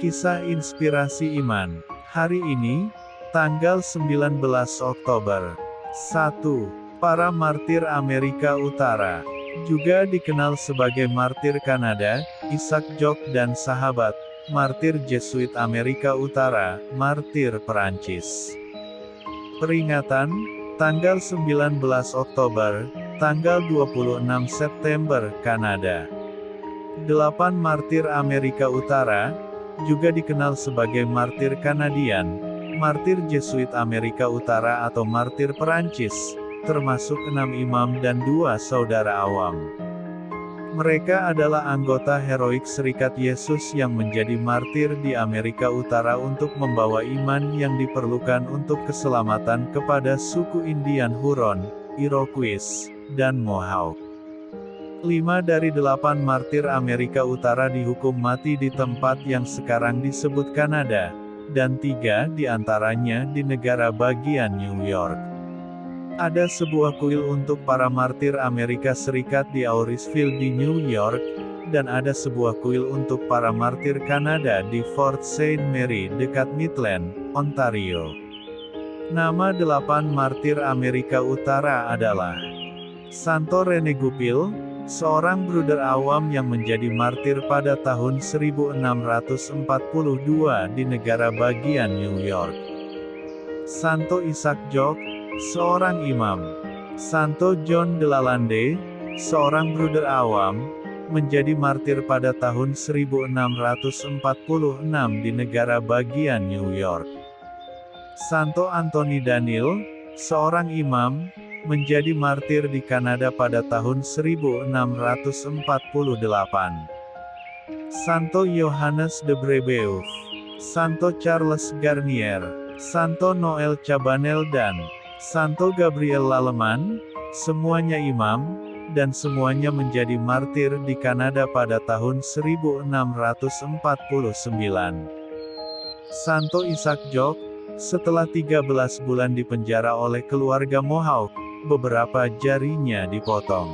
Kisah Inspirasi Iman. Hari ini, tanggal 19 Oktober. 1. Para martir Amerika Utara. Juga dikenal sebagai martir Kanada, Isaac Jogues dan sahabat, martir Jesuit Amerika Utara, martir Perancis. Peringatan, tanggal 19 Oktober, tanggal 26 September, Kanada. 8 martir Amerika Utara, juga dikenal sebagai martir Kanadian, martir Jesuit Amerika Utara atau martir Perancis, termasuk 6 imam dan 2 saudara awam. Mereka adalah anggota heroik Serikat Yesus yang menjadi martir di Amerika Utara untuk membawa iman yang diperlukan untuk keselamatan kepada suku Indian Huron, Iroquois, dan Mohawk. 5 dari 8 martir Amerika Utara dihukum mati di tempat yang sekarang disebut Kanada, dan 3 di antaranya di negara bagian New York. Ada sebuah kuil untuk para martir Amerika Serikat di Auriceville di New York, dan ada sebuah kuil untuk para martir Kanada di Fort Saint Mary dekat Midland, Ontario. Nama 8 martir Amerika Utara adalah Santo Rene Goupil, seorang bruder awam yang menjadi martir pada tahun 1642 di negara bagian New York. Santo Isaac Jogues, seorang imam. Santo John de Lalande, seorang bruder awam, menjadi martir pada tahun 1646 di negara bagian New York. Santo Anthony Daniel, seorang imam, menjadi martir di Kanada pada tahun 1648. Santo Yohanes de Brebeuf, Santo Charles Garnier, Santo Noel Cabanel dan Santo Gabriel Laleman, semuanya imam, dan semuanya menjadi martir di Kanada pada tahun 1649. Santo Isaac Jogues, setelah 13 bulan dipenjara oleh keluarga Mohawk, beberapa jarinya dipotong.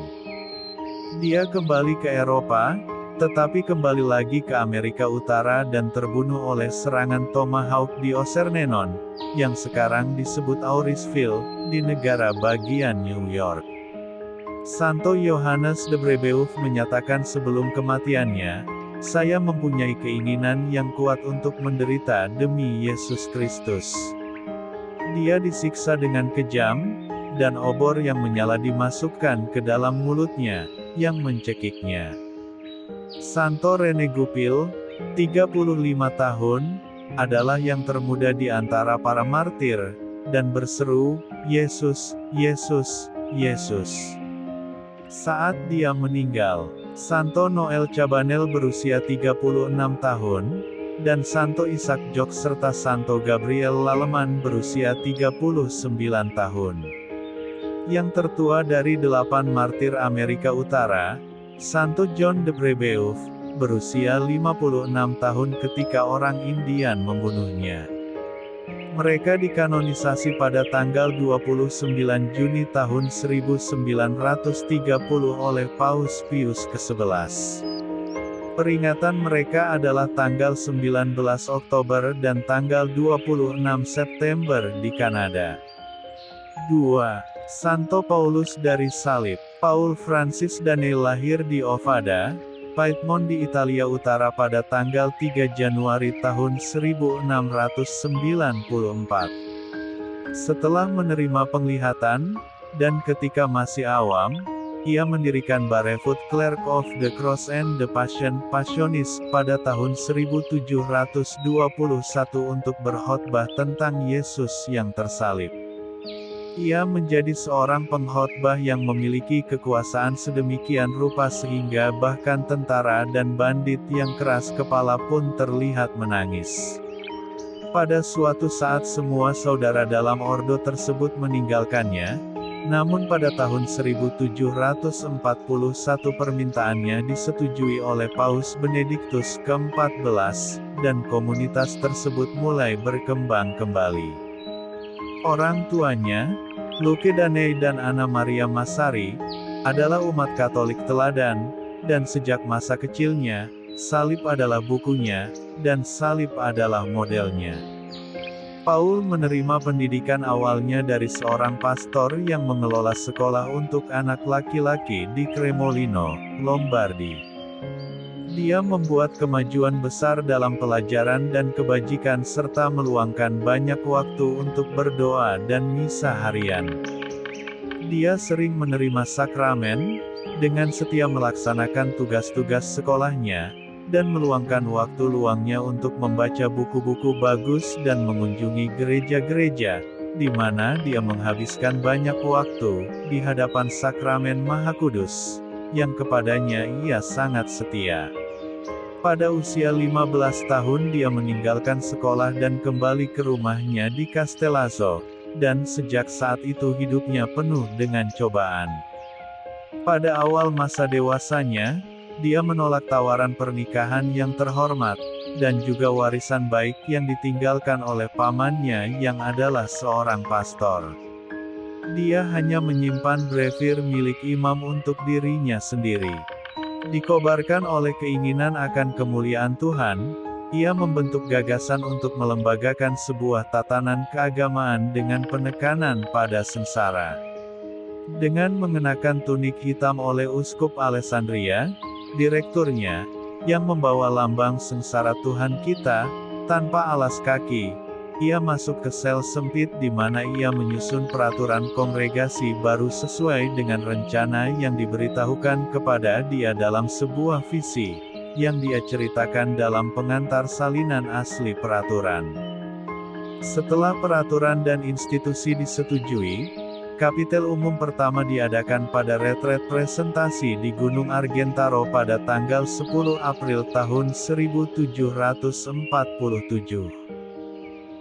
Dia kembali ke Eropa, tetapi kembali lagi ke Amerika Utara dan terbunuh oleh serangan Tomahawk di Osernenon, yang sekarang disebut Auriceville, di negara bagian New York. Santo Yohanes de Brebeuf menyatakan sebelum kematiannya, "Saya mempunyai keinginan yang kuat untuk menderita demi Yesus Kristus." Dia disiksa dengan kejam, dan obor yang menyala dimasukkan ke dalam mulutnya, yang mencekiknya. Santo Rene Goupil, 35 tahun, adalah yang termuda di antara para martir, dan berseru, "Yesus, Yesus, Yesus." Saat dia meninggal, Santo Noel Cabanel berusia 36 tahun, dan Santo Isaac Jogues serta Santo Gabriel Laleman berusia 39 tahun. Yang tertua dari 8 martir Amerika Utara, Santo John de Brebeuf, berusia 56 tahun ketika orang Indian membunuhnya. Mereka dikanonisasi pada tanggal 29 Juni tahun 1930 oleh Paus Pius ke-11. Peringatan mereka adalah tanggal 19 Oktober dan tanggal 26 September di Kanada. 2. Santo Paulus dari Salib. Paul Francis Daniel lahir di Ovada, Piedmont di Italia Utara pada tanggal 3 Januari tahun 1694. Setelah menerima penglihatan, dan ketika masih awam, ia mendirikan Barefoot Clerk of the Cross and the Passion, Passionis, pada tahun 1721 untuk berkhotbah tentang Yesus yang tersalib. Ia menjadi seorang pengkhotbah yang memiliki kekuasaan sedemikian rupa sehingga bahkan tentara dan bandit yang keras kepala pun terlihat menangis. Pada suatu saat semua saudara dalam ordo tersebut meninggalkannya, namun pada tahun 1741 permintaannya disetujui oleh Paus Benediktus ke-14, dan komunitas tersebut mulai berkembang kembali. Orang tuanya, Luke Daney dan Anna Maria Massari, adalah umat Katolik teladan, dan sejak masa kecilnya, salib adalah bukunya, dan salib adalah modelnya. Paul menerima pendidikan awalnya dari seorang pastor yang mengelola sekolah untuk anak laki-laki di Cremolino, Lombardi. Dia membuat kemajuan besar dalam pelajaran dan kebajikan serta meluangkan banyak waktu untuk berdoa dan misa harian. Dia sering menerima sakramen, dengan setia melaksanakan tugas-tugas sekolahnya, dan meluangkan waktu luangnya untuk membaca buku-buku bagus dan mengunjungi gereja-gereja, di mana dia menghabiskan banyak waktu di hadapan sakramen Maha Kudus, yang kepadanya ia sangat setia. Pada usia 15 tahun dia meninggalkan sekolah dan kembali ke rumahnya di Castellazzo, dan sejak saat itu hidupnya penuh dengan cobaan. Pada awal masa dewasanya, dia menolak tawaran pernikahan yang terhormat, dan juga warisan baik yang ditinggalkan oleh pamannya yang adalah seorang pastor. Dia hanya menyimpan brevir milik imam untuk dirinya sendiri. Dikobarkan oleh keinginan akan kemuliaan Tuhan, ia membentuk gagasan untuk melembagakan sebuah tatanan keagamaan dengan penekanan pada sengsara. Dengan mengenakan tunik hitam oleh Uskup Alessandria, direkturnya, yang membawa lambang sengsara Tuhan kita, tanpa alas kaki, ia masuk ke sel sempit di mana ia menyusun peraturan kongregasi baru sesuai dengan rencana yang diberitahukan kepada dia dalam sebuah visi, yang dia ceritakan dalam pengantar salinan asli peraturan. Setelah peraturan dan institusi disetujui, Kapitel umum pertama diadakan pada retret presentasi di Gunung Argentaro pada tanggal 10 April tahun 1747.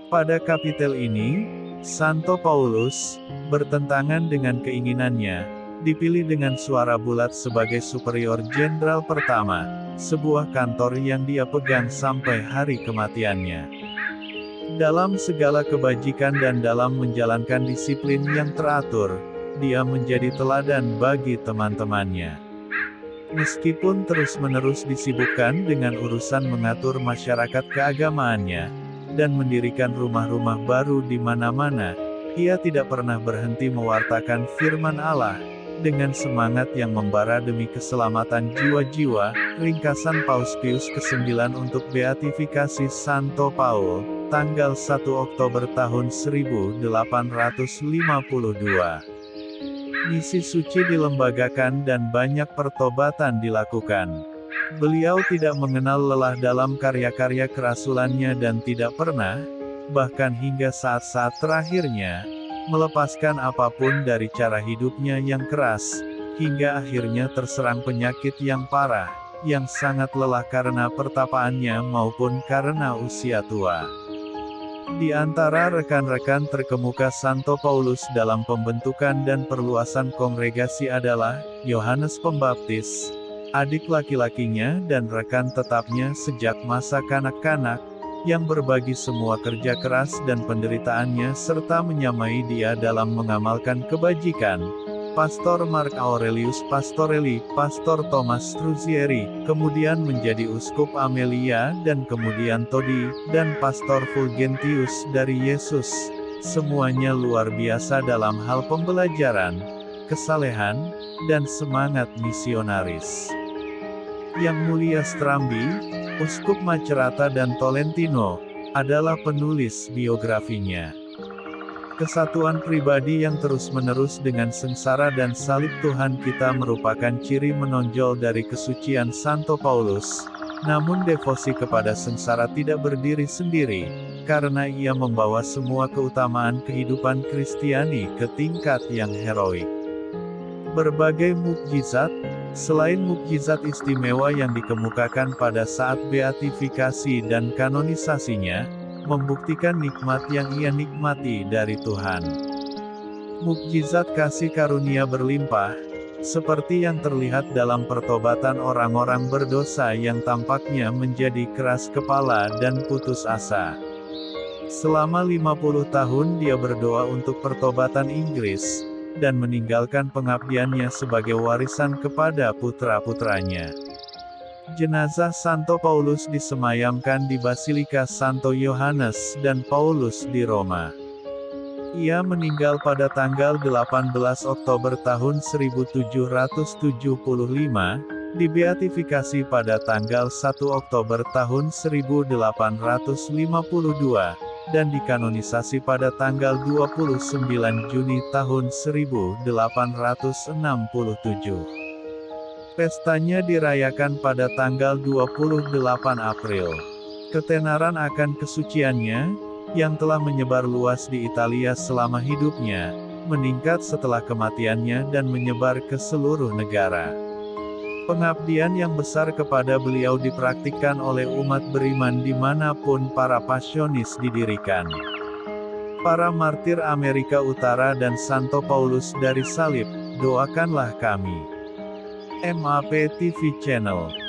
Pada kapitel ini, Santo Paulus, bertentangan dengan keinginannya, dipilih dengan suara bulat sebagai superior jenderal pertama, sebuah kantor yang dia pegang sampai hari kematiannya. Dalam segala kebajikan dan dalam menjalankan disiplin yang teratur, dia menjadi teladan bagi teman-temannya. Meskipun terus-menerus disibukkan dengan urusan mengatur masyarakat keagamaannya, dan mendirikan rumah-rumah baru di mana-mana, ia tidak pernah berhenti mewartakan firman Allah, dengan semangat yang membara demi keselamatan jiwa-jiwa. Ringkasan Paus Pius ke-9 untuk beatifikasi Santo Paul, tanggal 1 Oktober tahun 1852. Misi suci dilembagakan dan banyak pertobatan dilakukan. Beliau tidak mengenal lelah dalam karya-karya kerasulannya dan tidak pernah, bahkan hingga saat-saat terakhirnya, melepaskan apapun dari cara hidupnya yang keras, hingga akhirnya terserang penyakit yang parah, yang sangat lelah karena pertapaannya maupun karena usia tua. Di antara rekan-rekan terkemuka Santo Paulus dalam pembentukan dan perluasan kongregasi adalah Yohanes Pembaptis, adik laki-lakinya dan rekan tetapnya sejak masa kanak-kanak, yang berbagi semua kerja keras dan penderitaannya serta menyamai dia dalam mengamalkan kebajikan. Pastor Mark Aurelius Pastorelli, Pastor Thomas Struzzieri, kemudian menjadi Uskup Amelia dan kemudian Todi, dan Pastor Fulgentius dari Yesus. Semuanya luar biasa dalam hal pembelajaran, kesalehan, dan semangat misionaris. Yang Mulia Strambi, Uskup Macerata dan Tolentino, adalah penulis biografinya. Kesatuan pribadi yang terus-menerus dengan sengsara dan salib Tuhan kita merupakan ciri menonjol dari kesucian Santo Paulus, namun devosi kepada sengsara tidak berdiri sendiri, karena ia membawa semua keutamaan kehidupan Kristiani ke tingkat yang heroik. Berbagai mukjizat, selain mukjizat istimewa yang dikemukakan pada saat beatifikasi dan kanonisasinya, membuktikan nikmat yang ia nikmati dari Tuhan. Mukjizat kasih karunia berlimpah, seperti yang terlihat dalam pertobatan orang-orang berdosa yang tampaknya menjadi keras kepala dan putus asa. Selama 50 tahun dia berdoa untuk pertobatan Inggris, dan meninggalkan pengabdiannya sebagai warisan kepada putra-putranya. Jenazah Santo Paulus disemayamkan di Basilika Santo Yohanes dan Paulus di Roma. Ia meninggal pada tanggal 18 Oktober tahun 1775, dibeatifikasi pada tanggal 1 Oktober tahun 1852, dan dikanonisasi pada tanggal 29 Juni tahun 1867. Pestanya dirayakan pada tanggal 28 April. Ketenaran akan kesuciannya, yang telah menyebar luas di Italia selama hidupnya, meningkat setelah kematiannya dan menyebar ke seluruh negara. Pengabdian yang besar kepada beliau dipraktikkan oleh umat beriman dimanapun para pasionis didirikan. Para martir Amerika Utara dan Santo Paulus dari salib, doakanlah kami. MAP TV Channel.